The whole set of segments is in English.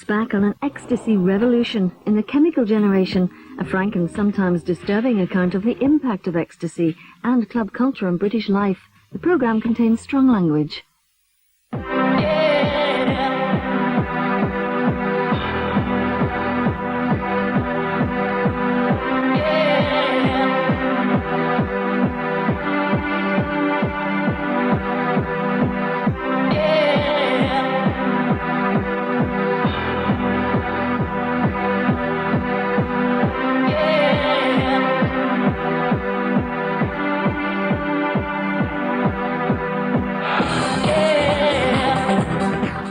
looks back on an ecstasy revolution in the chemical generation, a frank and sometimes disturbing account of the impact of ecstasy and club culture on British life. The programme contains strong language.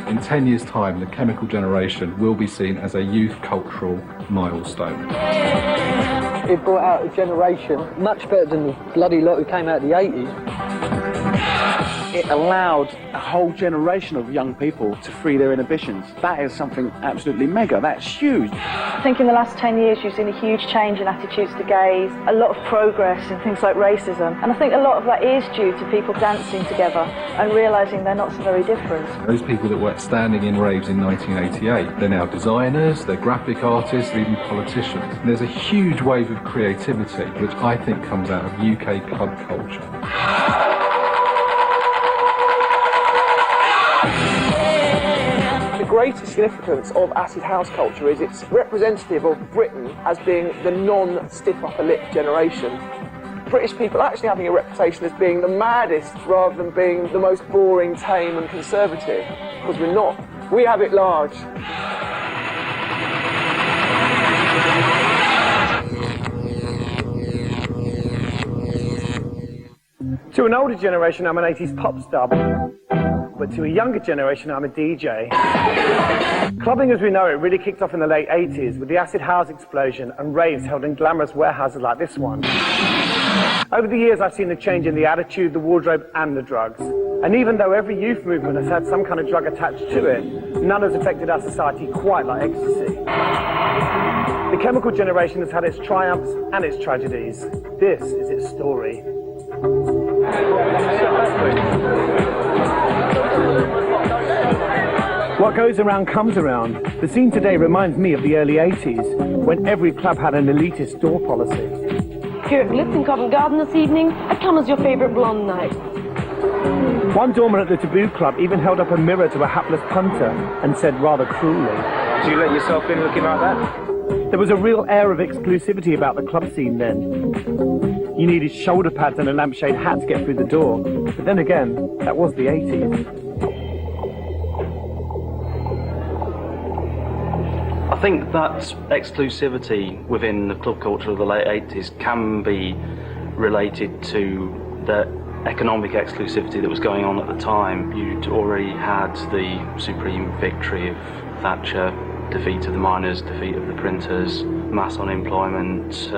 In 10 years' time, the chemical generation will be seen as a youth cultural milestone. It brought out a generation much better than the bloody lot who came out of the 80s. It allowed a whole generation of young people to free their inhibitions. That is something absolutely mega. That's huge. I think in the last 10 years you've seen a huge change in attitudes to gays, a lot of progress in things like racism, and I think a lot of that is due to people dancing together and realising they're not so very different. Those people that were standing in raves in 1988, they're now designers, they're graphic artists, they're even politicians. And there's a huge wave of creativity which I think comes out of UK club culture. The greatest significance of acid house culture is it's representative of Britain as being the non-stiff upper lip generation. British people actually having a reputation as being the maddest rather than being the most boring, tame and conservative, because we're not. We have it large. To an older generation, I'm an 80s pop star, but to a younger generation, I'm a DJ. Clubbing as we know it really kicked off in the late 80s with the acid house explosion and raves held in glamorous warehouses like this one. Over the years, I've seen a change in the attitude, the wardrobe, and the drugs. And even though every youth movement has had some kind of drug attached to it, none has affected our society quite like ecstasy. The chemical generation has had its triumphs and its tragedies. This is its story. What goes around comes around. The scene today reminds me of the early 80s, when every club had an elitist door policy. Here at Lipton Covent Garden this evening, I come as your favourite blonde knight. One doorman at the Taboo Club even held up a mirror to a hapless punter and said rather cruelly, "Do you let yourself in looking like that?" There was a real air of exclusivity about the club scene then. You needed shoulder pads and a lampshade hat to get through the door. But then again, that was the 80s. I think that exclusivity within the club culture of the late 80s can be related to the economic exclusivity that was going on at the time. You'd already had the supreme victory of Thatcher, defeat of the miners, defeat of the printers, mass unemployment,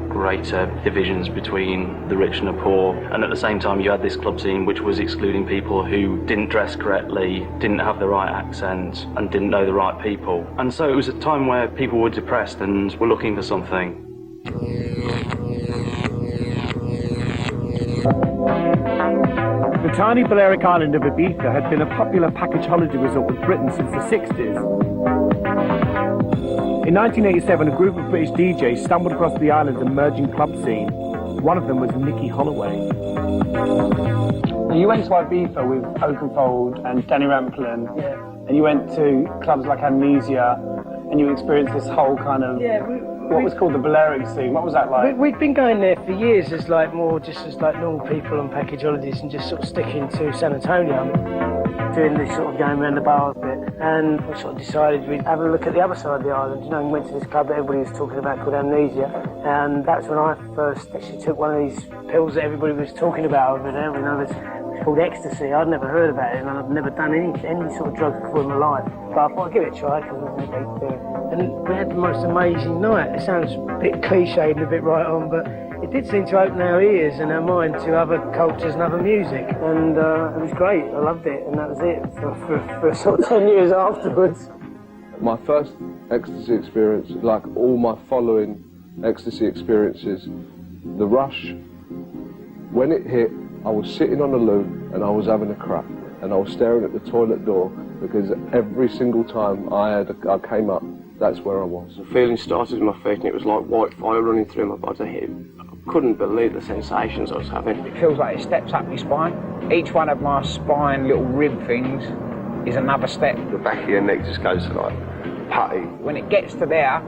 greater divisions between the rich and the poor, and at the same time you had this club scene which was excluding people who didn't dress correctly, didn't have the right accent, and didn't know the right people. And so it was a time where people were depressed and were looking for something. The tiny Balearic island of Ibiza had been a popular package holiday resort with Britain since the 60s. In 1987, a group of British DJs stumbled across the island's emerging club scene. One of them was Nicky Holloway. You went to Ibiza with Oakenfold and Danny Rampling, and you went to clubs like Amnesia, and you experienced this whole kind of what was called the Balearic scene. What was that like? We'd been going there for years as like more just as like normal people on package holidays and just sort of sticking to San Antonio, doing this sort of going around the bars bit. And we sort of decided we'd have a look at the other side of the island, you know, and went to this club that everybody was talking about called Amnesia. And that's when I first actually took one of these pills that everybody was talking about over there. You know, it's called ecstasy. I'd never heard about it and I'd never done any sort of drugs before in my life. But I thought I'd give it a try because it was a big thing. And we had the most amazing night. It sounds a bit cliched and a bit right on, but it did seem to open our ears and our mind to other cultures and other music. And it was great. I loved it. And that was it for sort of 10 years afterwards. My first ecstasy experience, like all my following ecstasy experiences, the rush, when it hit, I was sitting on the loo and I was having a crap. and I was staring at the toilet door because every single time I came up, that's where I was. The feeling started in my feet and it was like white fire running through my body. I couldn't believe the sensations I was having. It feels like it steps up my spine. Each one of my spine little rib things is another step. The back of your neck just goes like putty. When it gets to there,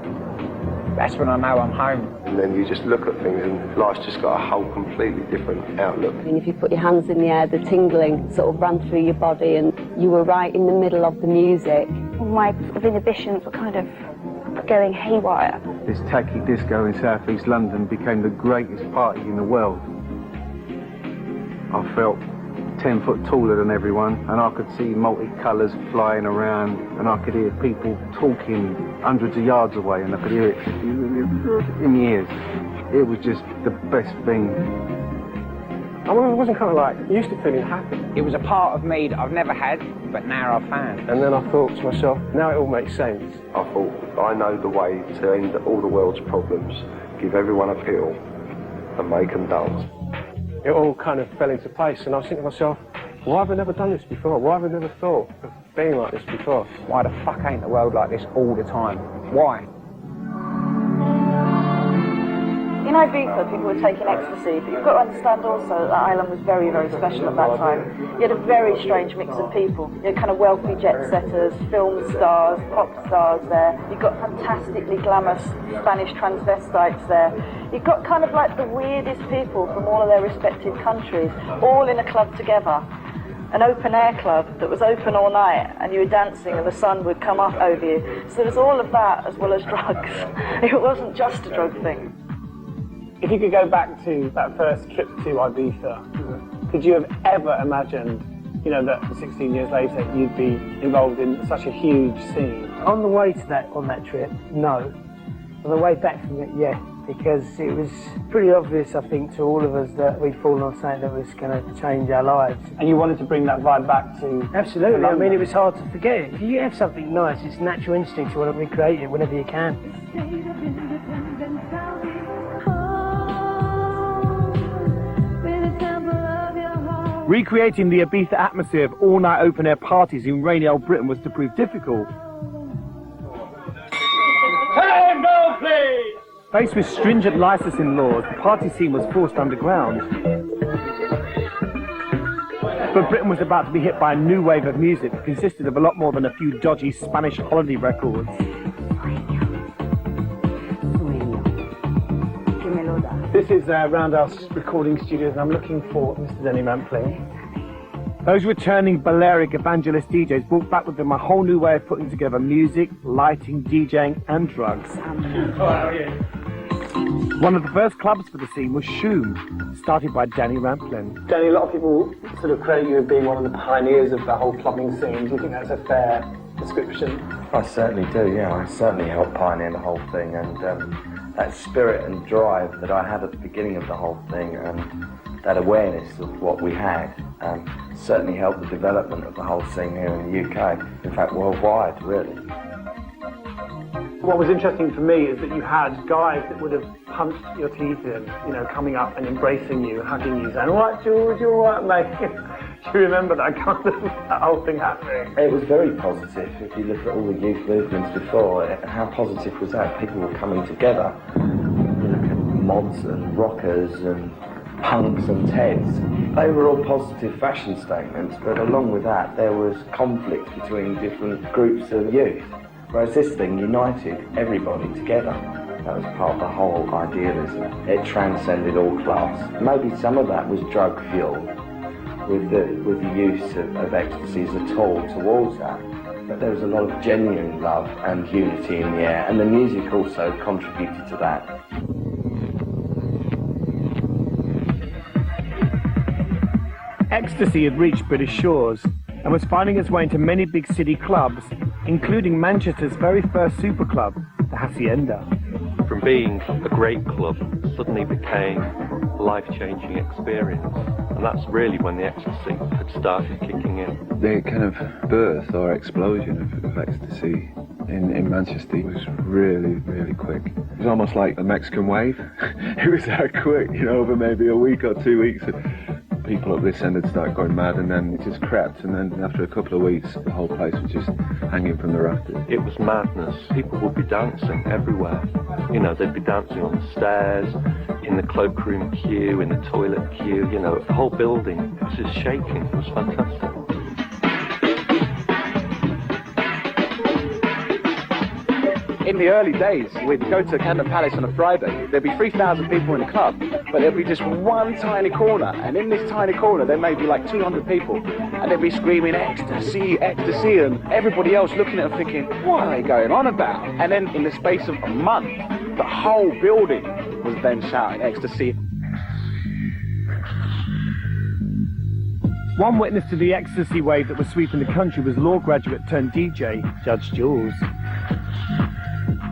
that's when I know I'm home. And then you just look at things and life's just got a whole completely different outlook. And if you put your hands in the air, the tingling sort of ran through your body and you were right in the middle of the music. My inhibitions were kind of going haywire. This tacky disco in South East London became the greatest party in the world. I felt 10 foot taller than everyone, and I could see multicolours flying around, and I could hear people talking hundreds of yards away, and I could hear it in my ears. It was just the best thing. I wasn't kind of like used to feeling happy. It was a part of me that I've never had, but now I've found. And then I thought to myself, now it all makes sense. I thought, I know the way to end all the world's problems, give everyone a pill, and make them dance. It all kind of fell into place, and I was thinking to myself, why have I never done this before? Why have I never thought of being like this before? Why the fuck ain't the world like this all the time? Why? In Ibiza, people were taking ecstasy, but you've got to understand also that island was very, very special at that time. You had a very strange mix of people. You had kind of wealthy jet setters, film stars, pop stars there. You've got fantastically glamorous Spanish transvestites there. You've got kind of like the weirdest people from all of their respective countries, all in a club together. An open air club that was open all night, and you were dancing and the sun would come up over you. So there was all of that as well as drugs. It wasn't just a drug thing. If you could go back to that first trip to Ibiza, could you have ever imagined, you know, that 16 years later you'd be involved in such a huge scene? On the way to on that trip, no. On the way back from it, yeah, because it was pretty obvious, I think, to all of us that we'd fallen on something that was going to change our lives. And you wanted to bring that vibe back to... Absolutely. I mean, it was hard to forget it. If you have something nice, it's natural instinct to want to recreate it whenever you can. Recreating the Ibiza atmosphere of all-night open-air parties in rainy old Britain was to prove difficult. Time go, please! Faced with stringent licensing laws, the party scene was forced underground. But Britain was about to be hit by a new wave of music that consisted of a lot more than a few dodgy Spanish holiday records. This is Roundhouse Recording Studios, and I'm looking for Mr. Denny Rampling. Those returning Balearic evangelist DJs brought back with them a whole new way of putting together music, lighting, DJing, and drugs. One of the first clubs for the scene was Shoom, started by Danny Rampling. Danny, a lot of people sort of credit you as being one of the pioneers of the whole clubbing scene. Do you think that's a fair description? I certainly do, yeah. I certainly helped pioneer the whole thing, and that spirit and drive that I had at the beginning of the whole thing, and that awareness of what we had, certainly helped the development of the whole scene here in the UK, in fact worldwide, really. What was interesting for me is that you had guys that would have punched your teeth in, you know, coming up and embracing you, hugging you, saying, "All right, George, you all right, mate?" Do you remember that kind of that whole thing happening? It was very positive. If you look at all the youth movements before, how positive was that? People were coming together. You look at mods and rockers and punks and Teds. They were all positive fashion statements, but along with that there was conflict between different groups of youth. Whereas this thing united everybody together. That was part of the whole idealism. It transcended all class. Maybe some of that was drug fuel, with the use of ecstasy as a tool towards that. But there was a lot of genuine love and unity in the air, and the music also contributed to that. Ecstasy had reached British shores and was finding its way into many big city clubs, including Manchester's very first super club, the Hacienda. From being a great club, suddenly became a life-changing experience. And that's really when the ecstasy had started kicking in. The kind of birth or explosion of ecstasy in Manchester was really, really quick. It was almost like a Mexican wave. It was that quick, you know, over maybe a week or 2 weeks. people at this end had started going mad, and then it just crept, and then after a couple of weeks, the whole place was just hanging from the rafters. It was madness. People would be dancing everywhere. You know, they'd be dancing on the stairs, in the cloakroom queue, in the toilet queue, you know, the whole building. It was just shaking. It was fantastic. In the early days, we'd go to Camden Palace on a Friday. There'd be 3,000 people in the club, but there'd be just one tiny corner. And in this tiny corner, there may be like 200 people. And they'd be screaming, ecstasy, ecstasy, and everybody else looking at them thinking, what are they going on about? And then in the space of a month, the whole building was then shouting ecstasy. One witness to the ecstasy wave that was sweeping the country was law graduate turned DJ, Judge Jules.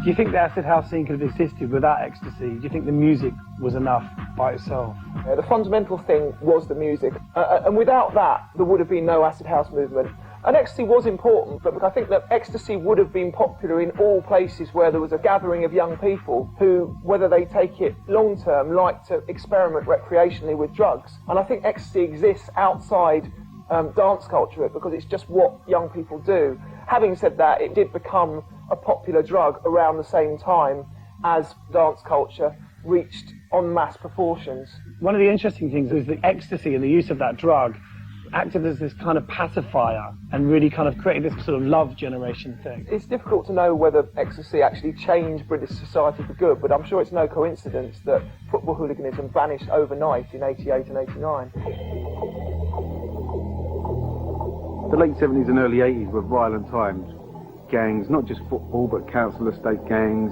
Do you think the acid house scene could have existed without ecstasy? Do you think the music was enough by itself? The fundamental thing was the music, and without that, there would have been no acid house movement. And ecstasy was important, but I think that ecstasy would have been popular in all places where there was a gathering of young people who, whether they take it long term, like to experiment recreationally with drugs. And I think ecstasy exists outside dance culture because it's just what young people do. Having said that, it did become a popular drug around the same time as dance culture reached en masse proportions. One of the interesting things is that ecstasy and the use of that drug acted as this kind of pacifier and really kind of created this sort of love generation thing. It's difficult to know whether ecstasy actually changed British society for good, but I'm sure it's no coincidence that football hooliganism vanished overnight in 88 and 89. The late 70s and early 80s were violent times. Gangs, not just football, but council estate gangs,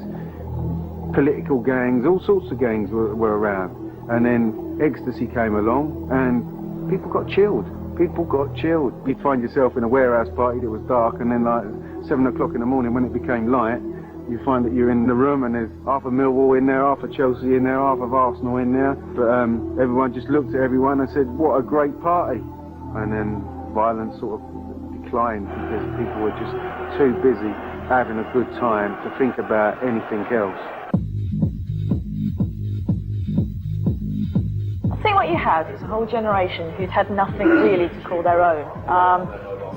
political gangs, all sorts of gangs were around. And then ecstasy came along and people got chilled. You'd find yourself in a warehouse party that was dark, and then like 7 o'clock in the morning when it became light, you find that you're in the room and there's half of Millwall in there, half of Chelsea in there, half of Arsenal in there. But everyone just looked at everyone and said, what a great party. And then violence sort of declined because people were just too busy having a good time to think about anything else. I think what you had is a whole generation who'd had nothing really to call their own.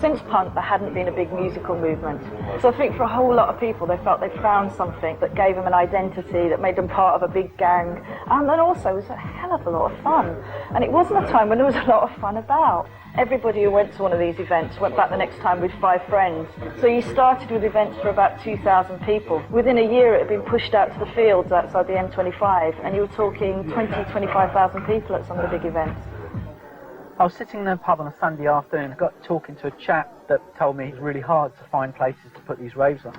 Since punk, there hadn't been a big musical movement. So I think for a whole lot of people, they felt they'd found something that gave them an identity, that made them part of a big gang, and then also was a hell of a lot of fun. And it wasn't a time when there was a lot of fun about. Everybody who went to one of these events went back the next time with 5 friends. So you started with events for about 2,000 people. Within a year, it had been pushed out to the fields outside the M25, and you were talking 25,000 people at some of the big events. I was sitting in a pub on a Sunday afternoon, got talking to a chap that told me it's really hard to find places to put these raves on.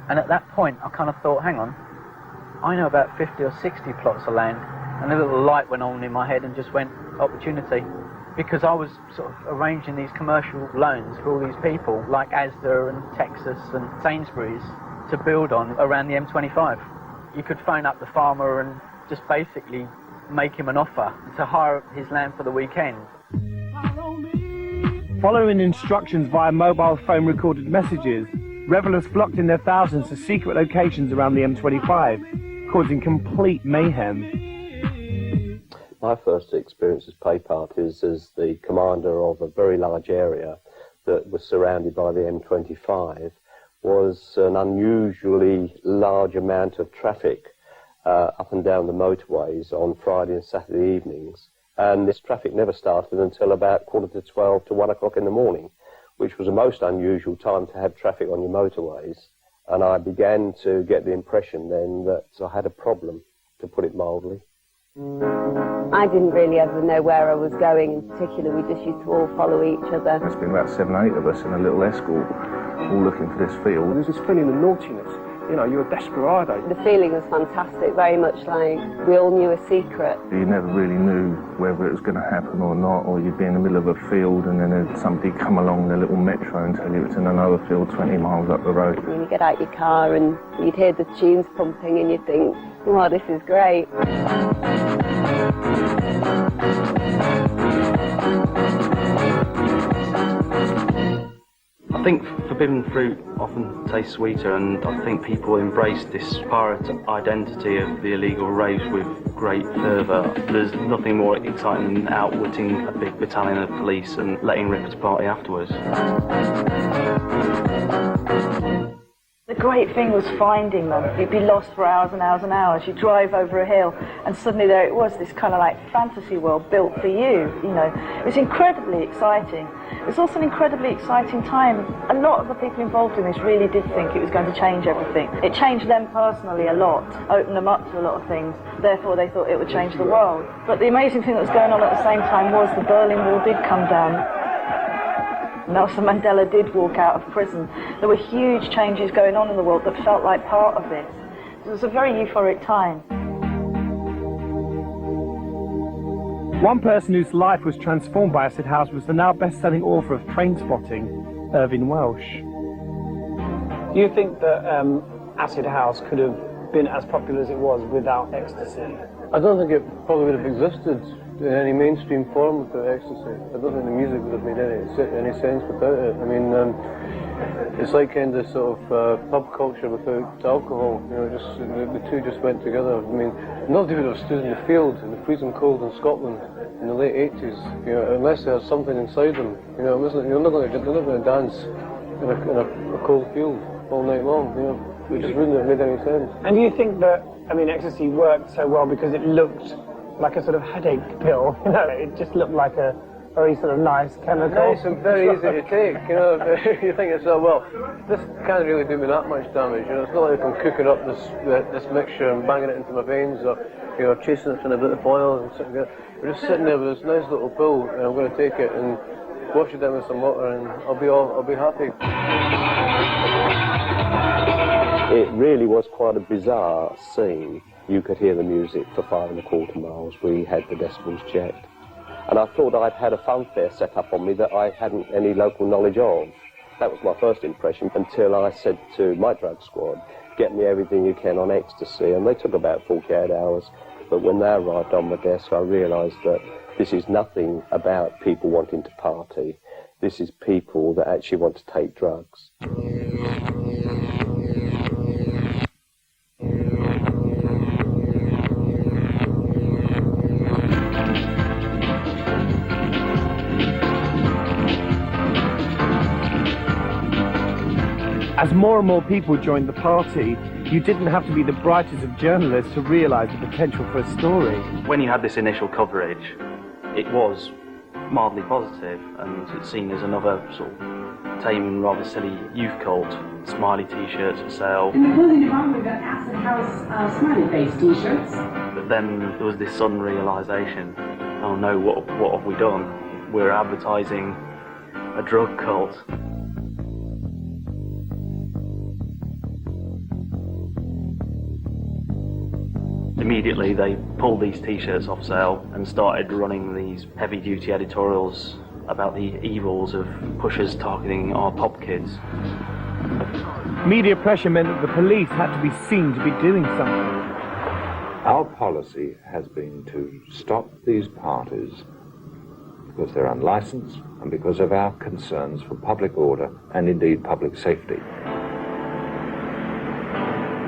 And at that point, I kind of thought, hang on, I know about 50 or 60 plots of land, and a little light went on in my head and just went, opportunity. Because I was sort of arranging these commercial loans for all these people, like Asda and Texas and Sainsbury's, to build on around the M25. You could phone up the farmer and just basically make him an offer to hire his land for the weekend. Following instructions via mobile phone recorded messages, revellers flocked in their thousands to secret locations around the M25, causing complete mayhem. My first experience as play parties as the commander of a very large area that was surrounded by the M25 was an unusually large amount of traffic up and down the motorways on Friday and Saturday evenings. And this traffic never started until about 11:45 to 1 o'clock in the morning, which was a most unusual time to have traffic on your motorways. And I began to get the impression then that I had a problem, to put it mildly. I didn't really ever know where I was going in particular. We just used to all follow each other. There's been about 7 or 8 of us in a little escort, all looking for this field. There's this feeling of naughtiness. You know, you're a desperado. The feeling was fantastic, very much like we all knew a secret. You never really knew whether it was going to happen or not, or you'd be in the middle of a field and then there'd somebody come along in a little metro and tell you it's in another field 20 miles up the road. When you get out your car and you'd hear the tunes pumping and you'd think, wow, this is great. I think forbidden fruit often tastes sweeter, and I think people embrace this pirate identity of the illegal raves with great fervour. There's nothing more exciting than outwitting a big battalion of police and letting rippers party afterwards. The great thing was finding them. You'd be lost for hours and hours and hours. You drive over a hill and suddenly there it was, this kind of like fantasy world built for you, you know. It was incredibly exciting. It was also an incredibly exciting time. A lot of the people involved in this really did think it was going to change everything. It changed them personally a lot, opened them up to a lot of things. Therefore they thought it would change the world. But the amazing thing that was going on at the same time was the Berlin Wall did come down. Nelson Mandela did walk out of prison. There were huge changes going on in the world that felt like part of this. It was a very euphoric time. One person whose life was transformed by Acid House was the now best-selling author of Trainspotting, Irvine Welsh. Do you think that Acid House could have been as popular as it was without ecstasy? I don't think it probably would have existed in any mainstream form without ecstasy. I don't think the music would have made any sense without it. I mean, it's like kind of sort of pub culture without alcohol. You know, just the two just went together. I mean, nobody would have stood in the field in the freezing cold in Scotland in the late 80s. You know, unless they had something inside them. You know, they're not going to dance in a cold field all night long. You know, it just wouldn't have made any sense. And do you think that, I mean, ecstasy worked so well because it looked like a sort of headache pill? You know, it just looked like a very sort of nice chemical. Nice and very easy to take, you know. You think it's, well, this can't really do me that much damage, you know. It's not like I'm cooking up this mixture and banging it into my veins, or, you know, chasing it in a bit of oil and sitting there. We're just sitting there with this nice little pill, and I'm going to take it and wash it down with some water, and I'll be happy. It really was quite a bizarre scene. You could hear the music for 5 1/4 miles. We had the decibels checked. And I thought I'd had a funfair set up on me that I hadn't any local knowledge of. That was my first impression, until I said to my drug squad, get me everything you can on ecstasy. And they took about 48 hours. But when they arrived on my desk, I realised that this is nothing about people wanting to party. This is people that actually want to take drugs. As more and more people joined the party, you didn't have to be the brightest of journalists to realise the potential for a story. When you had this initial coverage, it was mildly positive, and it's seen as another sort of tame and rather silly youth cult. Smiley t-shirts for sale. In the clothing department, we've got Acid House smiley face t-shirts. But then there was this sudden realisation, oh no, what have we done? We're advertising a drug cult. Immediately they pulled these t-shirts off sale and started running these heavy-duty editorials about the evils of pushers targeting our pop kids. Media pressure meant that the police had to be seen to be doing something. Our policy has been to stop these parties because they're unlicensed and because of our concerns for public order and indeed public safety.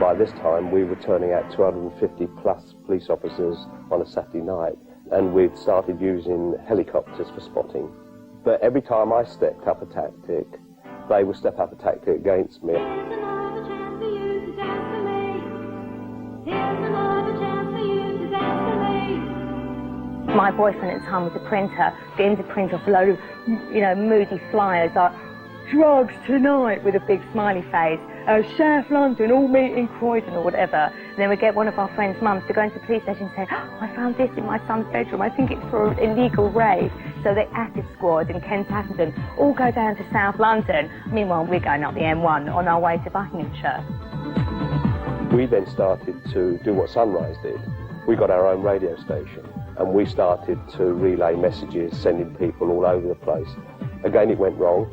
By this time, we were turning out 250 plus police officers on a Saturday night, and we'd started using helicopters for spotting. But every time I stepped up a tactic, they would step up a tactic against me. My boyfriend at the time was a printer, getting to print off a load of, moody flyers like, drugs tonight, with a big smiley face, South London, all meet in Croydon or whatever. And then we get one of our friends' mums to go into the police station and say, oh, I found this in my son's bedroom, I think it's for an illegal rave. So the Acid Squad and Kent Atherton all go down to South London. Meanwhile, we're going up the M1 on our way to Buckinghamshire. We then started to do what Sunrise did. We got our own radio station, and we started to relay messages, sending people all over the place. Again, it went wrong.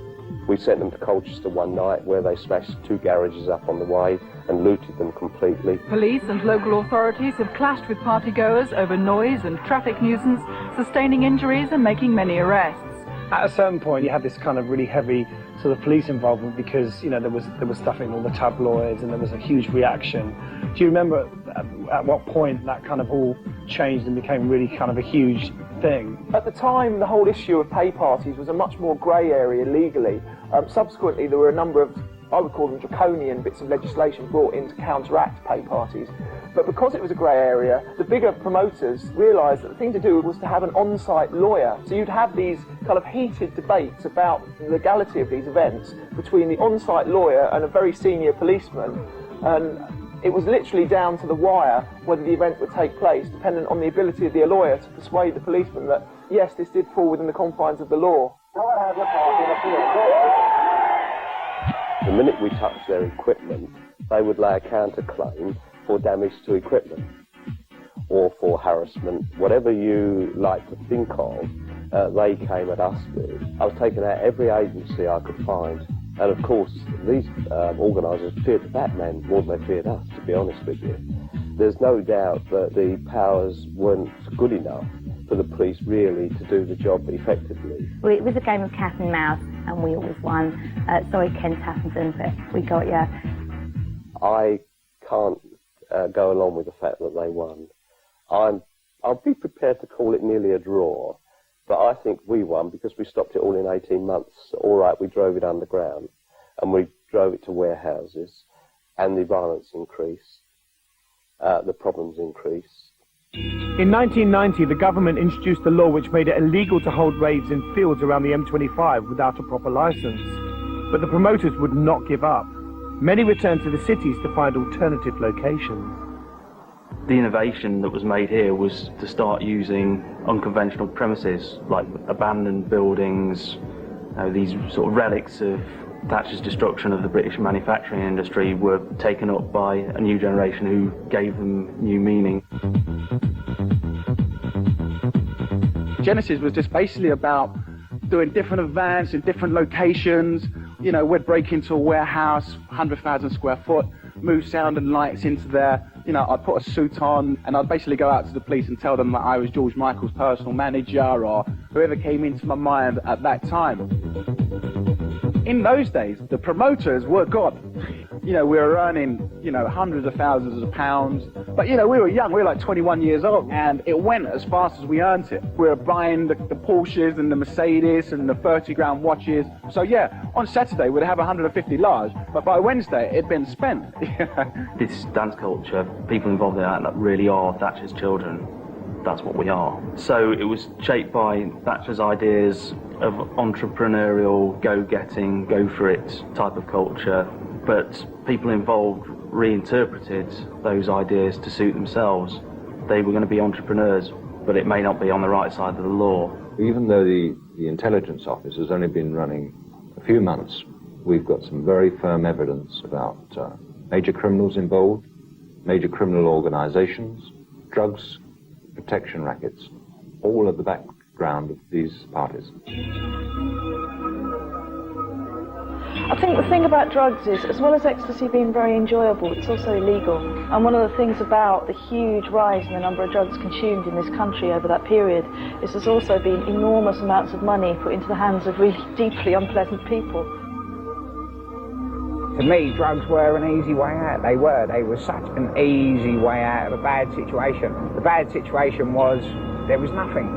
We sent them to Colchester one night where they smashed 2 garages up on the way and looted them completely. Police and local authorities have clashed with partygoers over noise and traffic nuisance, sustaining injuries and making many arrests. At a certain point, you had this kind of really heavy sort of police involvement because, there was stuff in all the tabloids and there was a huge reaction. Do you remember at what point that kind of all changed and became really kind of a huge thing. At the time, the whole issue of pay parties was a much more grey area legally. Subsequently, there were a number of, I would call them draconian bits of legislation brought in to counteract pay parties. But because it was a grey area, the bigger promoters realised that the thing to do was to have an on-site lawyer. So you'd have these kind of heated debates about the legality of these events between the on-site lawyer and a very senior policeman. And it was literally down to the wire whether the event would take place, dependent on the ability of the lawyer to persuade the policeman that, yes, this did fall within the confines of the law. The minute we touched their equipment, they would lay a counterclaim for damage to equipment or for harassment, whatever you like to think of, they came at us with. I was taking out every agency I could find. And of course, these organisers feared the Batman more than they feared us, to be honest with you. There's no doubt that the powers weren't good enough for the police really to do the job effectively. Well, it was a game of cat and mouse, and we always won. Sorry, Ken Tappington, but we got you. I can't go along with the fact that they won. I'll be prepared to call it nearly a draw, but I think we won because we stopped it all in 18 months. All right, we drove it underground, and we drove it to warehouses, and the violence increased, the problems increased. In 1990, the government introduced a law which made it illegal to hold raves in fields around the M25 without a proper licence. But the promoters would not give up. Many returned to the cities to find alternative locations. The innovation that was made here was to start using unconventional premises, like abandoned buildings, these sort of relics of Thatcher's destruction of the British manufacturing industry were taken up by a new generation who gave them new meaning. Genesis was just basically about doing different events in different locations. You know, we'd break into a warehouse, 100,000 square foot, move sound and lights into there. You know, I'd put a suit on and I'd basically go out to the police and tell them that I was George Michael's personal manager or whoever came into my mind at that time. In those days, the promoters were God. You know, we were earning, you know, hundreds of thousands of pounds. But, you know, we were young. We were like 21 years old. And it went as fast as we earned it. We were buying the Porsches and the Mercedes and the 30-grand watches. So, yeah, on Saturday, we'd have 150 large. But by Wednesday, it'd been spent. This dance culture, people involved in that really are Thatcher's children. That's what we are. So it was shaped by Thatcher's ideas of entrepreneurial, go-getting, go-for-it type of culture. But people involved reinterpreted those ideas to suit themselves. They were going to be entrepreneurs, but it may not be on the right side of the law. Even though the intelligence office has only been running a few months, we've got some very firm evidence about major criminals involved, major criminal organisations, drugs, protection rackets, all at the background of these parties. I think the thing about drugs is, as well as ecstasy being very enjoyable, it's also illegal. And one of the things about the huge rise in the number of drugs consumed in this country over that period is there's also been enormous amounts of money put into the hands of really deeply unpleasant people. To me, drugs were an easy way out. They were such an easy way out of a bad situation. The bad situation was there was nothing.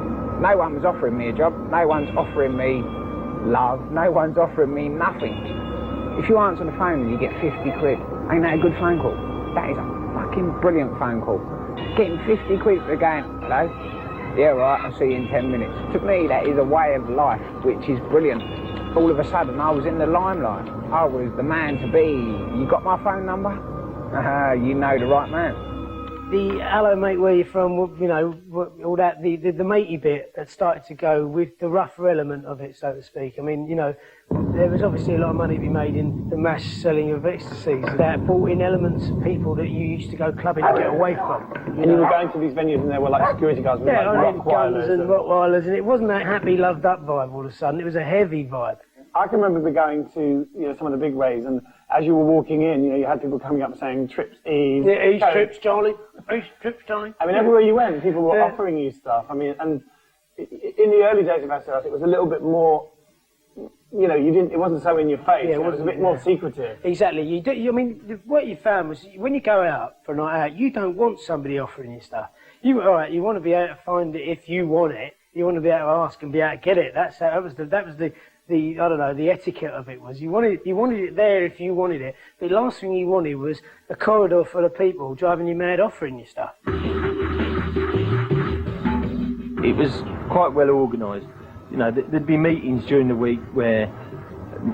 No one was offering me a job. No one's offering me love. No one's offering me nothing. If you answer the phone and you get 50 quid, ain't that a good phone call? That is a fucking brilliant phone call. Getting 50 quid for going, hello? Yeah, right, I'll see you in 10 minutes. To me, that is a way of life, which is brilliant. All of a sudden, I was in the limelight. I was the man to be. You got my phone number? You know the right man. The hello mate, where you from, you know, all that, the matey bit that started to go with the rougher element of it, so to speak. I mean, you know, there was obviously a lot of money to be made in the mass selling of ecstasies that brought in elements of people that you used to go clubbing to get away from. And you were going to these venues and there were like security guards with like guns and Rottweilers, and it wasn't that happy, loved up vibe all of a sudden, it was a heavy vibe. I can remember going to, you know, some of the big raves, and as you were walking in, you know, you had people coming up saying, trips, ease. Yeah, ease, trips, Charlie. Ease, trips, Charlie. I mean, everywhere you went, people were offering you stuff. I mean, and in the early days of SLS, it was a little bit more, you know, it wasn't so in your face. Yeah, it was a bit more secretive. Exactly. I mean, what you found was when you go out for a night out, you don't want somebody offering you stuff. You want to be able to find it if you want it. You want to be able to ask and be able to get it. That was the I don't know, the etiquette of it was you wanted it there if you wanted it. The last thing you wanted was a corridor full of people driving you mad offering you stuff. It was quite well organised. You know, there'd be meetings during the week where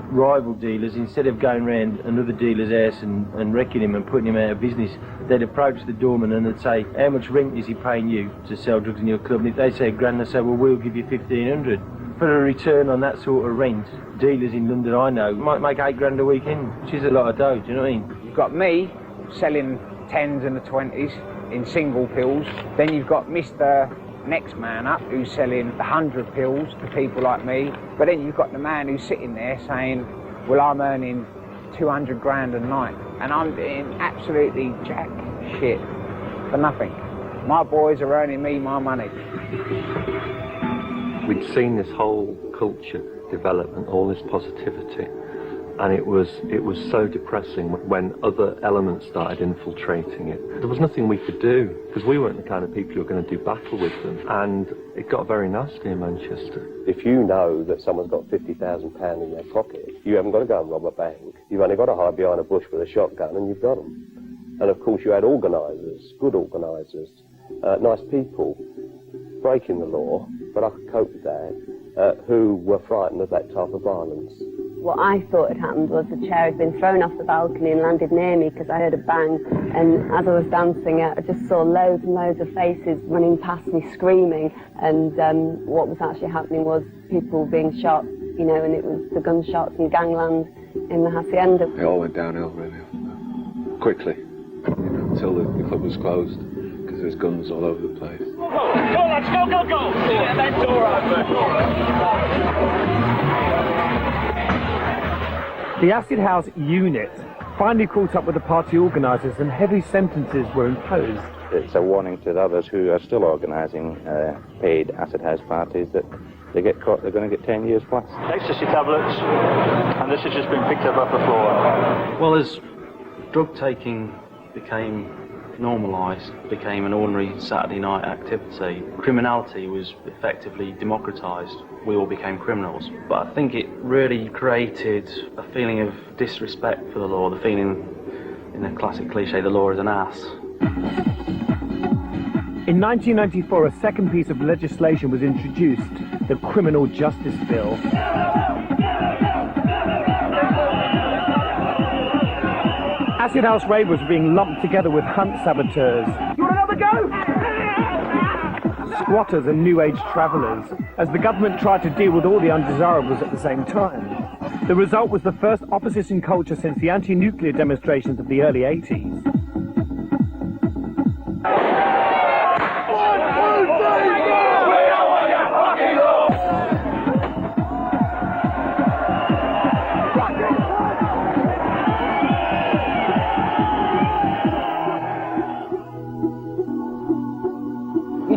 rival dealers, instead of going round another dealer's house and wrecking him and putting him out of business, they'd approach the doorman and they'd say, how much rent is he paying you to sell drugs in your club? And if they say a grand, they say, well, we'll give you 1,500. For a return on that sort of rent, dealers in London I know might make 8 grand a weekend, which is a lot of dough, do you know what I mean? You've got me selling 10s and the 20s in single pills. Then you've got Mr. Next man up who's selling the 100 pills to people like me. But then you've got the man who's sitting there saying, well, I'm earning 200 grand a night and I'm doing absolutely jack shit for nothing. My boys are earning me my money. We'd seen this whole culture develop and all this positivity, and it was so depressing when other elements started infiltrating it. There was nothing we could do because we weren't the kind of people who were going to do battle with them, and it got very nasty in Manchester. If you know that someone's got £50,000 in their pocket, you haven't got to go and rob a bank. You've only got to hide behind a bush with a shotgun and you've got them. And of course you had organisers, good organisers, nice people, breaking the law, but I could cope with that, who were frightened of that type of violence. What I thought had happened was the chair had been thrown off the balcony and landed near me because I heard a bang, and as I was dancing I just saw loads and loads of faces running past me screaming, and what was actually happening was people being shot, you know, and it was the gunshots and gangland in the Hacienda. It all went downhill really, quickly, until the club was closed because there was guns all over the place. Go, lads, go, go, go! Get that door The Acid House unit finally caught up with the party organisers and heavy sentences were imposed. It's a warning to the others who are still organising paid acid house parties that they get caught, they're going to get 10 years plus. Ecstasy tablets, and this has just been picked up off the floor. Well, as drug taking became normalised, became an ordinary Saturday night activity, criminality was effectively democratised. We all became criminals. But I think it really created a feeling of disrespect for the law, the feeling, in the classic cliche, the law is an ass. In 1994, a second piece of legislation was introduced, the Criminal Justice Bill. Acid House ravers were being lumped together with hunt saboteurs, You want another go? squatters and New Age travellers, as the government tried to deal with all the undesirables at the same time. The result was the first opposition culture since the anti-nuclear demonstrations of the early 80s.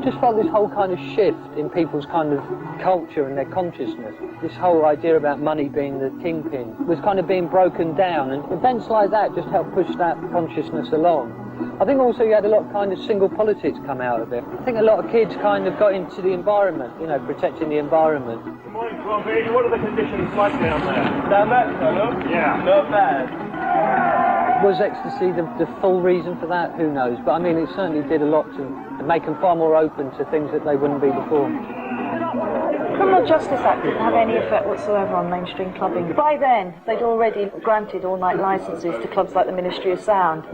Just felt this whole kind of shift in people's kind of culture and their consciousness. This whole idea about money being the kingpin was kind of being broken down, and events like that just helped push that consciousness along. I think also you had a lot of kind of single politics come out of it. I think a lot of kids kind of got into the environment, you know, protecting the environment. Good morning, Crumpy. What are the conditions like down there? Down there, fellow? Yeah. Not bad. Was ecstasy the full reason for that? Who knows? But I mean, it certainly did a lot to make them far more open to things that they wouldn't be before. The Criminal Justice Act didn't have any effect whatsoever on mainstream clubbing. By then, they'd already granted all-night licences to clubs like the Ministry of Sound,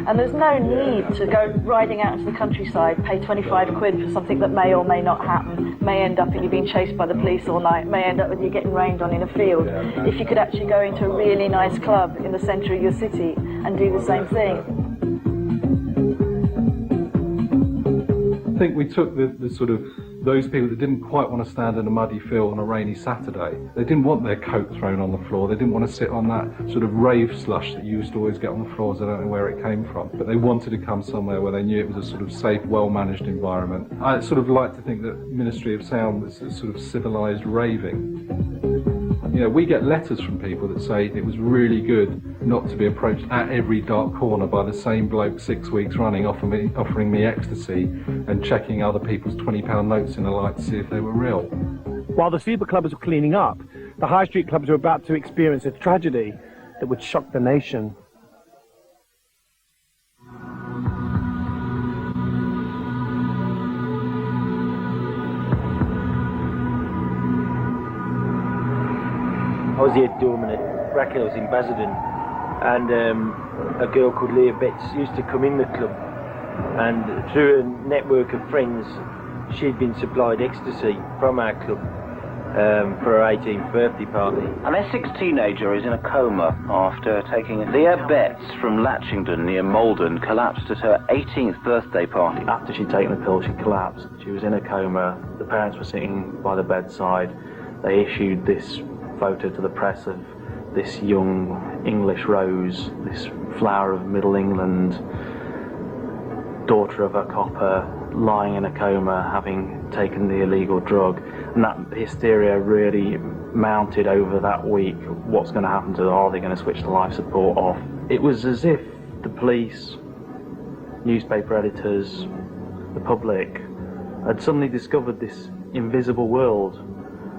and there's no need to go riding out into the countryside, pay 25 quid for something that may or may not happen, may end up in you being chased by the police all night, may end up with you getting rained on in a field. If you could actually go into a really nice club in the centre of your city and do the same thing. I think we took the sort of those people that didn't quite want to stand in a muddy field on a rainy Saturday. They didn't want their coat thrown on the floor. They didn't want to sit on that sort of rave slush that you used to always get on the floors. I don't know where it came from, but they wanted to come somewhere where they knew it was a sort of safe, well-managed environment. I sort of like to think that Ministry of Sound was a sort of civilised raving. You know, we get letters from people that say it was really good not to be approached at every dark corner by the same bloke 6 weeks running, offering me ecstasy and checking other people's £20 notes in the light to see if they were real. While the super clubbers were cleaning up, the high street clubs were about to experience a tragedy that would shock the nation. I was the head doorman at Brackhouse in Basildon, and a girl called Leah Betts used to come in the club, and through a network of friends she'd been supplied ecstasy from our club for her 18th birthday party. An Essex teenager is in a coma after taking it. Leah Betts from Latchington near Malden collapsed at her 18th birthday party. After she'd taken the pill, she collapsed. She was in a coma. The parents were sitting by the bedside. They issued this photo to the press of this young English rose, this flower of Middle England, daughter of a copper, lying in a coma, having taken the illegal drug. And that hysteria really mounted over that week. What's going to happen to her? Are they going to switch the life support off? It was as if the police, newspaper editors, the public had suddenly discovered this invisible world.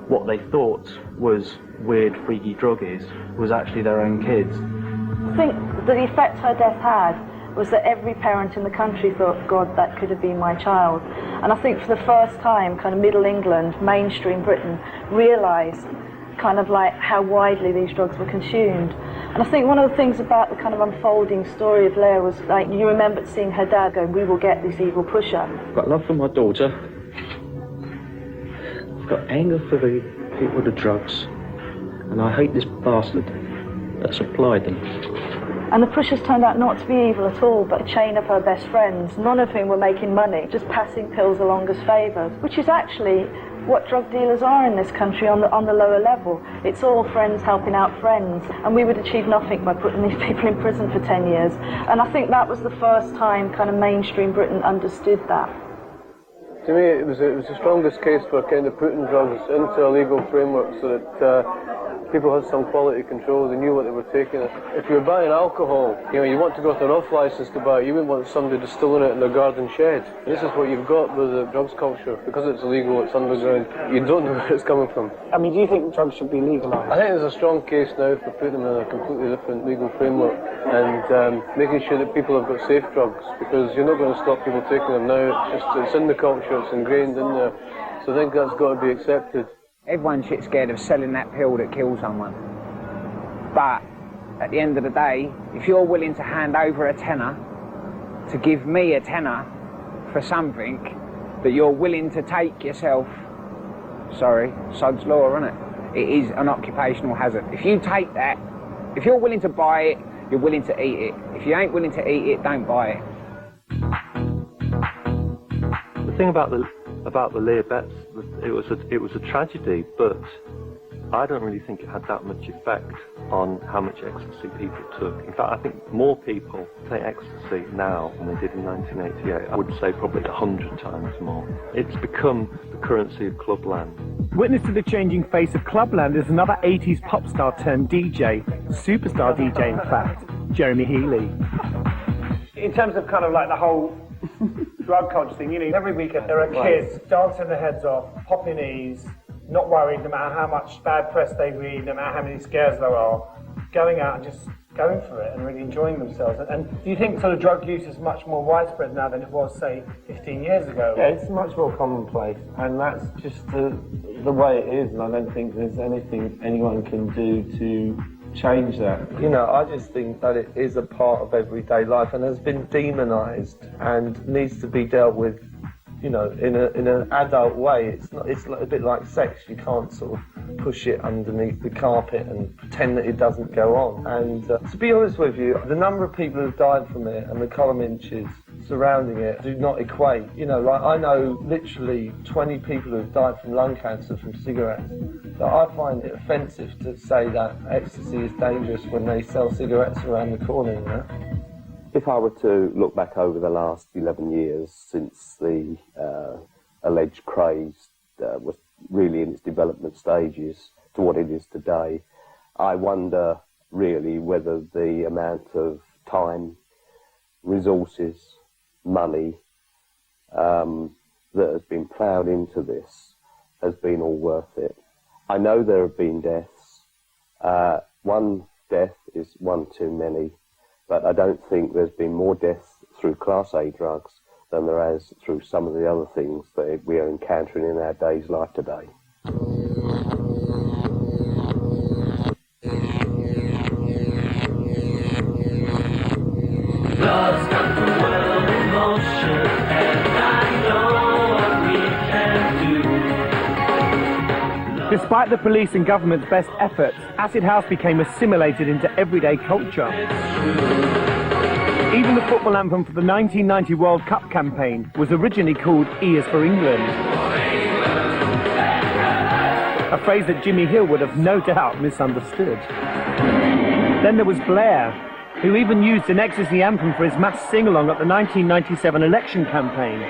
What they thought was weird, freaky druggies was actually their own kids. I think the effect her death had was that every parent in the country thought, God, that could have been my child. And I think for the first time, kind of Middle England, mainstream Britain, realised kind of like how widely these drugs were consumed. And I think one of the things about the kind of unfolding story of Leah was, like, you remembered seeing her dad go, we will get this evil pusher. I've got love for my daughter. I've got anger for the people with the drugs. And I hate this bastard that supplied them. And the pushers turned out not to be evil at all, but a chain of her best friends, none of whom were making money, just passing pills along as favours, which is actually what drug dealers are in this country on the lower level. It's all friends helping out friends, and we would achieve nothing by putting these people in prison for 10 years. And I think that was the first time kind of mainstream Britain understood that. To me, it was the strongest case for kind of putting drugs into a legal framework so that people had some quality control, they knew what they were taking. If you're buying alcohol, you want to go to an off licence to buy it, you wouldn't want somebody distilling it in their garden shed. And this is what you've got with the drugs culture. Because it's illegal, it's underground, you don't know where it's coming from. I mean, do you think drugs should be legalised? I think there's a strong case now for putting them in a completely different legal framework and making sure that people have got safe drugs, because you're not going to stop people taking them now. It's in the culture, it's ingrained in there. So I think that's got to be accepted. Everyone's shit scared of selling that pill that kills someone. But at the end of the day, if you're willing to hand over a tenner, to give me a tenner for something that you're willing to take yourself, sorry, sod's law, isn't it? It is an occupational hazard. If you take that, if you're willing to buy it, you're willing to eat it. If you ain't willing to eat it, don't buy it. The thing about the Leah Betts, it was a tragedy, but I don't really think it had that much effect on how much ecstasy people took. In fact, I think more people take ecstasy now than they did in 1988. I would say probably 100 times more. It's become the currency of clubland. Witness to the changing face of clubland is another 80s pop star turned DJ, superstar DJ in fact, Jeremy Healy. In terms of kind of like the whole drug culture thing, every weekend there are kids dancing their heads off, popping E's, not worried no matter how much bad press they read, no matter how many scares there are, going out and just going for it and really enjoying themselves. And do you think sort of drug use is much more widespread now than it was, say, 15 years ago? Yeah, it's much more commonplace, and that's just the way it is, and I don't think there's anything anyone can do to change that. I just think that it is a part of everyday life and has been demonised and needs to be dealt with, in an adult way. It's a bit like sex. You can't sort of push it underneath the carpet and pretend that it doesn't go on. And to be honest with you, the number of people who've died from it and the column inches surrounding it do not equate. You know, like I know literally 20 people who've died from lung cancer from cigarettes. So I find it offensive to say that ecstasy is dangerous when they sell cigarettes around the corner, you know. If I were to look back over the last 11 years since the alleged craze was really in its development stages to what it is today, I wonder really whether the amount of time, resources, money that has been ploughed into this has been all worth it. I know there have been deaths. One death is one too many, but I don't think there's been more deaths through Class A drugs than there has through some of the other things that we are encountering in our day's life today. Love's got the world in motion, and I know what we can do. Despite the police and government's best efforts, acid house became assimilated into everyday culture. Even the football anthem for the 1990 World Cup campaign was originally called E is for England, a phrase that Jimmy Hill would have no doubt misunderstood. Then there was Blair, who even used an ecstasy anthem for his mass sing-along at the 1997 election campaign.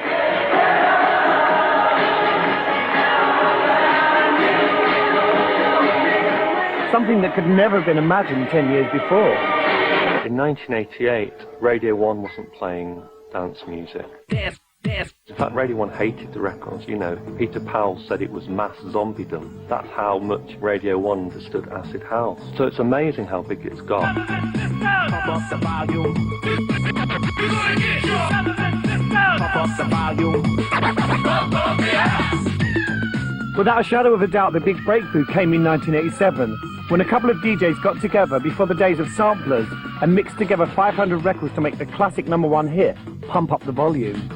Something that could never have been imagined 10 years before. In 1988, Radio 1 wasn't playing dance music. In fact, Radio 1 hated the records, you know. Peter Powell said it was mass zombiedom. That's how much Radio 1 understood acid house. So it's amazing how big it's got. Pop up the volume. Pop up the volume. Without a shadow of a doubt, the big breakthrough came in 1987, when a couple of DJs got together before the days of samplers and mixed together 500 records to make the classic #1 hit, Pump Up the Volume.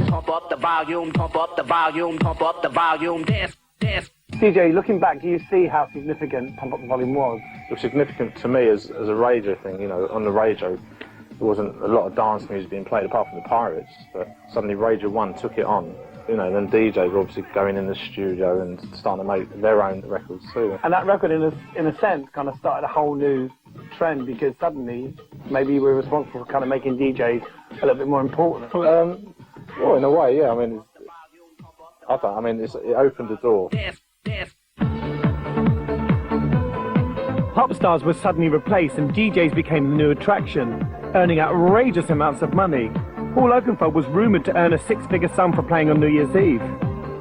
Pump up the volume, pump up the volume, pump up the volume, dance, dance. DJ, looking back, do you see how significant Pump Up the Volume was? It was significant to me as a radio thing, you know. On the radio, there wasn't a lot of dance music being played apart from the Pirates, but suddenly Radio 1 took it on. You know, then DJs were obviously going in the studio and starting to make their own records too. And that record, in a sense, kind of started a whole new trend, because suddenly maybe you were responsible for kind of making DJs a little bit more important. Well, in a way, yeah. I mean, it opened the door. Pop stars were suddenly replaced and DJs became the new attraction, earning outrageous amounts of money. Paul Oakenfold was rumoured to earn a six-figure sum for playing on New Year's Eve.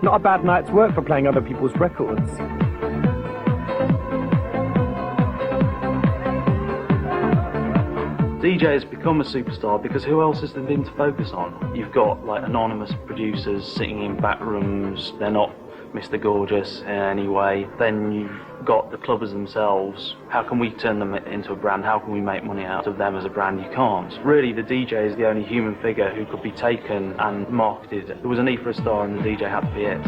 Not a bad night's work for playing other people's records. DJ has become a superstar because who else is there been to focus on? You've got like anonymous producers sitting in back rooms, they're not Mr. Gorgeous in any way. Then you've got the clubbers themselves. How can we turn them into a brand? How can we make money out of them as a brand? You can't. Really, the DJ is the only human figure who could be taken and marketed. There was a need for a star and the DJ had to be it.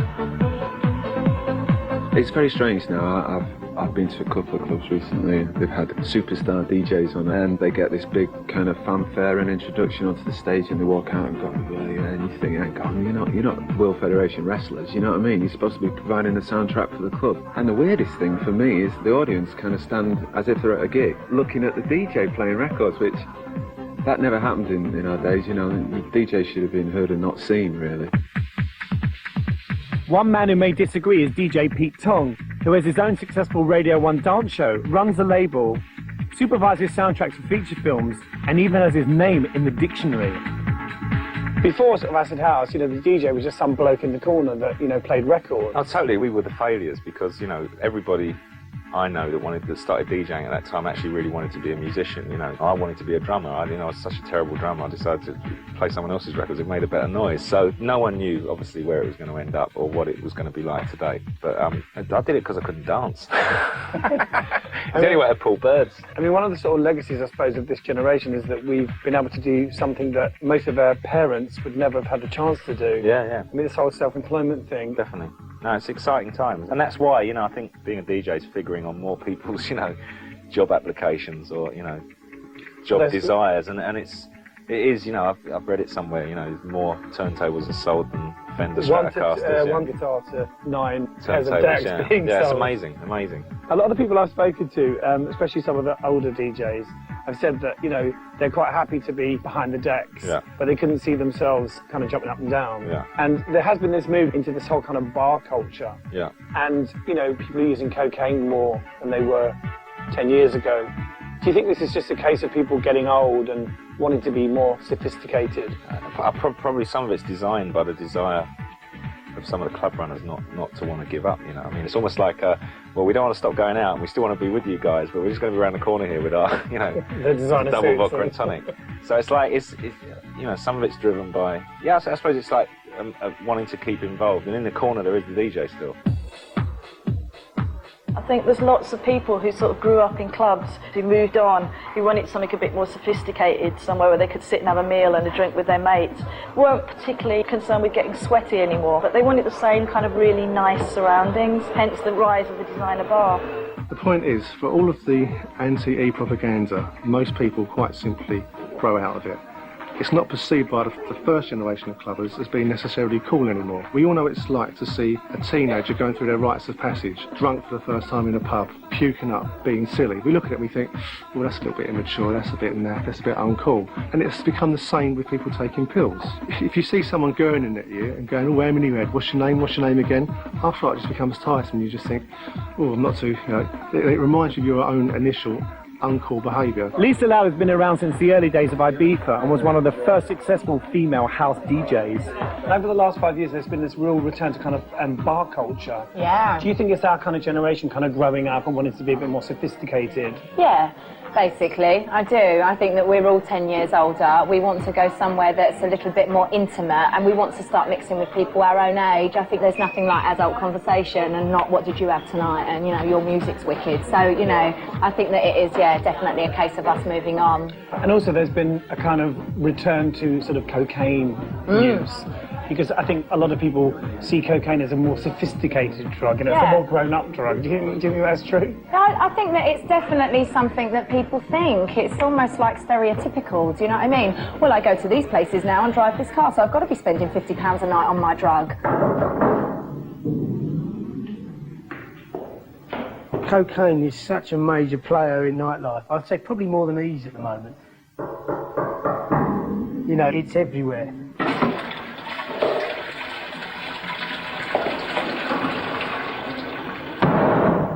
It's very strange now. I've been to a couple of clubs recently. They've had superstar DJs on, and they get this big kind of fanfare and introduction onto the stage, and they walk out and go, yeah, and you think, hang on, you're not World Federation wrestlers, you know what I mean? You're supposed to be providing the soundtrack for the club. And the weirdest thing for me is the audience kind of stand as if they're at a gig, looking at the DJ playing records, which that never happened in our days, you know. The DJ should have been heard and not seen, really. One man who may disagree is DJ Pete Tong, who has his own successful Radio 1 dance show, runs a label, supervises soundtracks for feature films, and even has his name in the dictionary. Before sort of Acid House, you know, the DJ was just some bloke in the corner that, you know, played records. Oh, totally. We were the failures because, you know, everybody I know that wanted to start DJing at that time actually really wanted to be a musician, you know. I wanted to be a drummer. I was such a terrible drummer. I decided to play someone else's records. It made a better noise. So no one knew, obviously, where it was going to end up or what it was going to be like today. But I did it because I couldn't dance. It's the only way to pull birds. I mean, one of the sort of legacies, I suppose, of this generation is that we've been able to do something that most of our parents would never have had a chance to do. Yeah. I mean, this whole self-employment thing. Definitely. No, it's exciting times. And that's why, you know, I think being a DJ is figuring on more people's, you know, job applications or, you know, job desires. And it's, it is, you know, I've read it somewhere, you know, more turntables are sold than Fender Stratocasters. One guitar to 9 pairs of Turntables, decks being yeah, it's sold. amazing, amazing. A lot of the people I've spoken to, especially some of the older DJs, have said that, you know, they're quite happy to be behind the decks, Yeah. but they couldn't see themselves kind of jumping up and down. Yeah. And there has been this move into this whole kind of bar culture. Yeah. And, you know, people are using cocaine more than they were 10 years ago. Do you think this is just a case of people getting old and wanting to be more sophisticated? Probably some of it's designed by the desire of some of the club runners not to want to give up, you know. I mean, it's almost like, well, we don't want to stop going out and we still want to be with you guys, but we're just going to be around the corner here with our, you know, The designer double suits, vodka and tonic. So it's like, it's, you know, some of it's driven by, yeah, I suppose it's like wanting to keep involved. And in the corner there is the DJ still. I think there's lots of people who sort of grew up in clubs, who moved on, who wanted something a bit more sophisticated, somewhere where they could sit and have a meal and a drink with their mates. Weren't particularly concerned with getting sweaty anymore, but they wanted the same kind of really nice surroundings, hence the rise of the designer bar. The point is, for all of the anti-E propaganda, most people quite simply grow out of it. It's not perceived by the first generation of clubbers as being necessarily cool anymore. We all know what it's like to see a teenager going through their rites of passage, drunk for the first time in a pub, puking up, being silly. We look at it and we think, well, that's a little bit immature, that's a bit naff, that's a bit uncool. And it's become the same with people taking pills. If you see someone gurning at you and going, oh, how many you had? What's your name again? After it just becomes tiresome. You just think, oh, I'm not too, you know, it reminds you of your own initial uncool behaviour. Lisa Lau has been around since the early days of Ibiza and was one of the first successful female house DJs. And over the last 5 years, there's been this real return to kind of bar culture. Yeah. Do you think it's our kind of generation kind of growing up and wanting to be a bit more sophisticated? Yeah, basically, I do. I think that we're all 10 years older. We want to go somewhere that's a little bit more intimate and we want to start mixing with people our own age. I think there's nothing like adult conversation and not what did you have tonight and, you know, your music's wicked. So, you know, I think that it is, yeah, definitely a case of us moving on. And also there's been a kind of return to sort of cocaine use. Because I think a lot of people see cocaine as a more sophisticated drug and it's a more grown-up drug. Do you think that's true? I think that it's definitely something that people think. It's almost like stereotypical, do you know what I mean? Well, I go to these places now and drive this car, so I've got to be spending £50 a night on my drug. Cocaine is such a major player in nightlife. I'd say probably more than ease at the moment. You know, it's everywhere.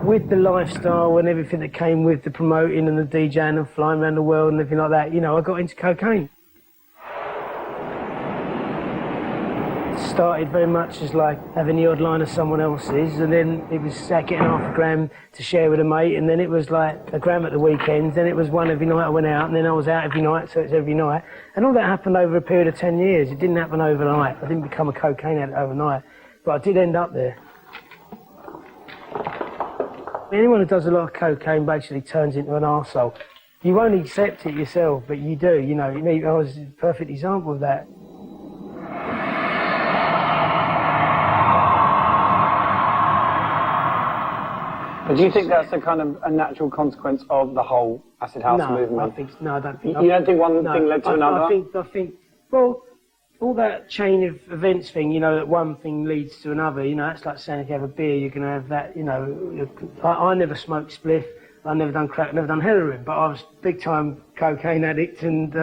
With the lifestyle and everything that came with the promoting and the DJing and flying around the world and everything like that, you know, I got into cocaine. It started very much as like having the odd line of someone else's, and then it was getting half a gram to share with a mate, and then it was like a gram at the weekends, then it was one every night I went out, and then I was out every night, so it's every night. And all that happened over a period of 10 years. It didn't happen overnight. I didn't become a cocaine addict overnight, but I did end up there. Anyone who does a lot of cocaine basically turns into an arsehole. You won't accept it yourself, but you do, you know. I was a perfect example of that. But do you think that's a kind of a natural consequence of the whole acid house movement? I don't think. You don't think one thing led to another? I think, well, all that chain of events thing, you know, that one thing leads to another, you know, that's like saying if you have a beer, you're going to have that, you know. I never smoked spliff, I never done crack, never done heroin, but I was big time cocaine addict and,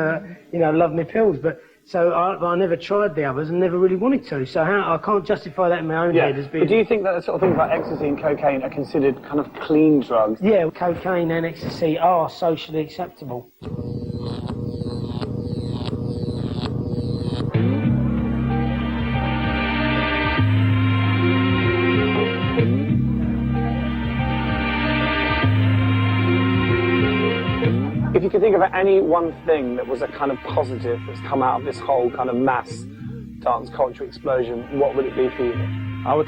you know, loved my pills, but so I never tried the others and never really wanted to, so I can't justify that in my own head as being... But do you think that sort of things like ecstasy and cocaine are considered kind of clean drugs? Yeah, cocaine and ecstasy are socially acceptable. If you could think of any one thing that was a kind of positive that's come out of this whole kind of mass dance culture explosion, what would it be for you? I would,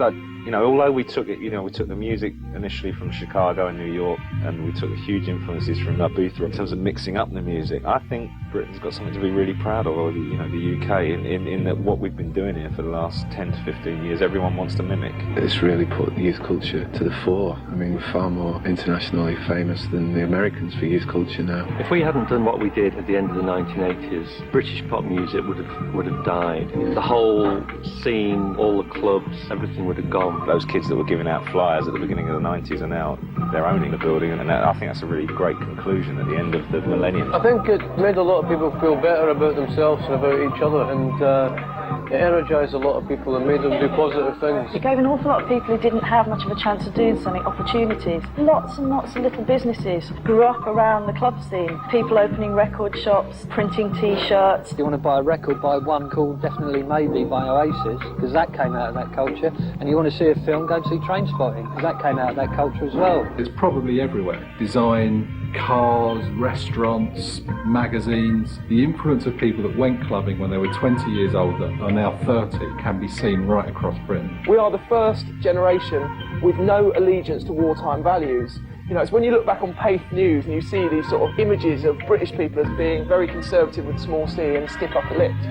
You know, although we took it, you know, we took the music initially from Chicago and New York, and we took huge influences from Ibiza in terms of mixing up the music. I think Britain's got something to be really proud of, or the UK, in that what we've been doing here for the last 10 to 15 years, everyone wants to mimic. It's really put youth culture to the fore. I mean, we're far more internationally famous than the Americans for youth culture now. If we hadn't done what we did at the end of the 1980s, British pop music would have died. The whole scene, all the clubs, everything would have gone. Those kids that were giving out flyers at the beginning of the 90s are now, they're owning the building, and I think that's a really great conclusion at the end of the millennium. I think it made a lot of people feel better about themselves and about each other, and it energised a lot of people and made them do positive things. It gave an awful lot of people who didn't have much of a chance of doing something opportunities. Lots and lots of little businesses grew up around the club scene. People opening record shops, printing T-shirts. If you want to buy a record, buy one called Definitely Maybe by Oasis, because that came out of that culture. And you want to see a film, go and see Trainspotting, because that came out of that culture as well. It's probably everywhere. Design, cars, restaurants, magazines. The influence of people that went clubbing when they were 20 years old that are now 30 can be seen right across Britain. We are the first generation with no allegiance to wartime values. You know, it's when you look back on Paith News and you see these sort of images of British people as being very conservative with small c and stiff upper lipped.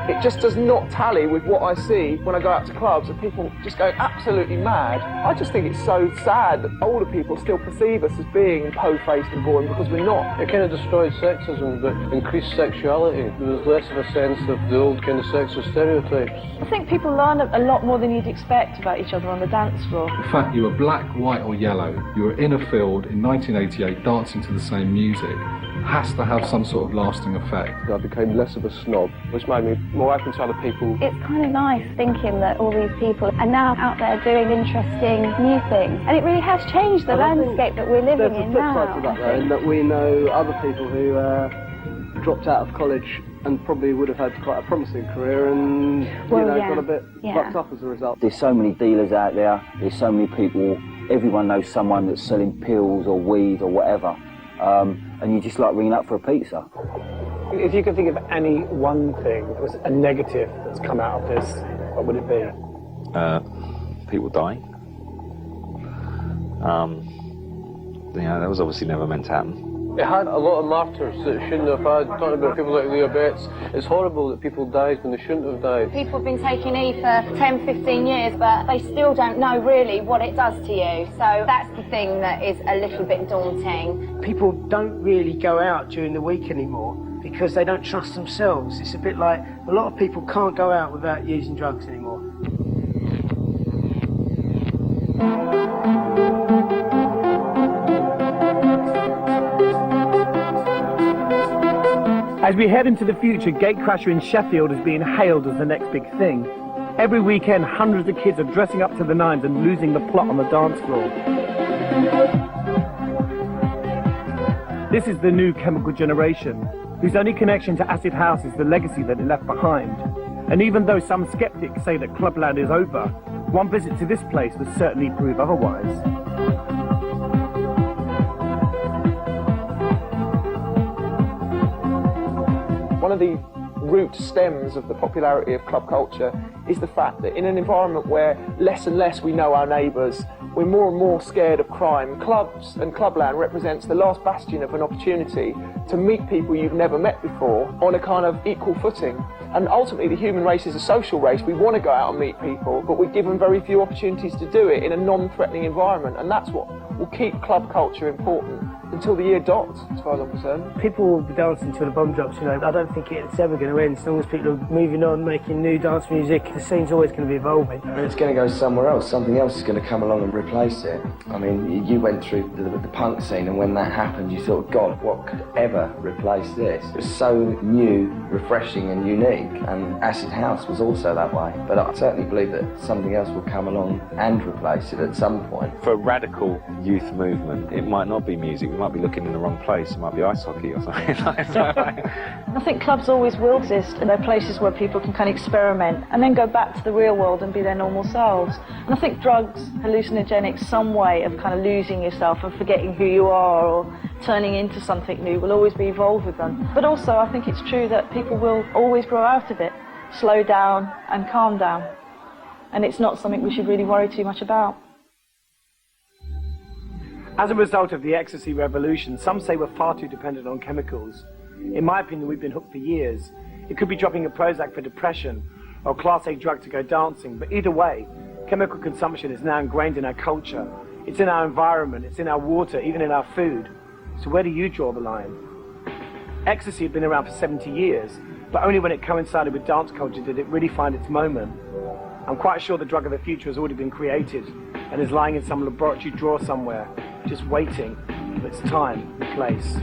It just does not tally with what I see when I go out to clubs and people just go absolutely mad. I just think it's so sad that older people still perceive us as being po-faced and boring, because we're not. It kind of destroyed sexism, but increased sexuality. There was less of a sense of the old kind of sexist stereotypes. I think people learn a lot more than you'd expect about each other on the dance floor. The fact you were black, white or yellow, you were in a field in 1988 dancing to the same music, has to have some sort of lasting effect. I became less of a snob, which made me more open to other people. It's kind of nice thinking that all these people are now out there doing interesting new things, and it really has changed the landscape that we're living in now. There's a flip side to that, though, in that we know other people who dropped out of college and probably would have had quite a promising career and got a bit fucked up as a result. There's so many dealers out there, there's so many people, everyone knows someone that's selling pills or weed or whatever. And you just like ringing up for a pizza. If you could think of any one thing that was a negative that's come out of this, what would it be? People dying. That was obviously never meant to happen. It had a lot of martyrs that it shouldn't have had. Talking about people like Leah Betts, it's horrible that people died when they shouldn't have died. People have been taking E for 10, 15 years, but they still don't know really what it does to you. So that's the thing that is a little bit daunting. People don't really go out during the week anymore because they don't trust themselves. It's a bit like a lot of people can't go out without using drugs anymore. As we head into the future, Gatecrasher in Sheffield is being hailed as the next big thing. Every weekend, hundreds of kids are dressing up to the nines and losing the plot on the dance floor. This is the new chemical generation, whose only connection to acid house is the legacy that it left behind. And even though some skeptics say that Clubland is over, one visit to this place would certainly prove otherwise. One of the root stems of the popularity of club culture is the fact that in an environment where less and less we know our neighbours, we're more and more scared of crime. Clubs and Clubland represents the last bastion of an opportunity to meet people you've never met before on a kind of equal footing. And ultimately the human race is a social race. We want to go out and meet people, but we're given very few opportunities to do it in a non-threatening environment, and that's what will keep club culture important until the year dots, as far as I'm concerned. People will be dancing till the bomb drops, you know. I don't think it's ever going to end. As long as people are moving on, making new dance music, the scene's always going to be evolving. It's going to go somewhere else. Something else is going to come along and replace it. I mean, you went through the punk scene, and when that happened, you thought, God, what could ever replace this? It was so new, refreshing and unique, and acid house was also that way. But I certainly believe that something else will come along and replace it at some point. For a radical youth movement, it might not be music. We might be looking in the wrong place. It might be ice hockey or something like that. I think clubs always will exist, and they're places where people can kind of experiment and then go back to the real world and be their normal selves. And I think drugs, hallucinogenics, some way of kind of losing yourself and forgetting who you are or turning into something new will always be evolved with them. But also I think it's true that people will always grow out of it, slow down and calm down. and it's not something we should really worry too much about. As a result of the ecstasy revolution, some say we're far too dependent on chemicals. In my opinion, we've been hooked for years. It could be dropping a Prozac for depression or a Class A drug to go dancing, but either way, chemical consumption is now ingrained in our culture. It's in our environment, it's in our water, even in our food. So where do you draw the line? Ecstasy had been around for 70 years, but only when it coincided with dance culture did it really find its moment. I'm quite sure the drug of the future has already been created and is lying in some laboratory drawer somewhere, just waiting for its time and place.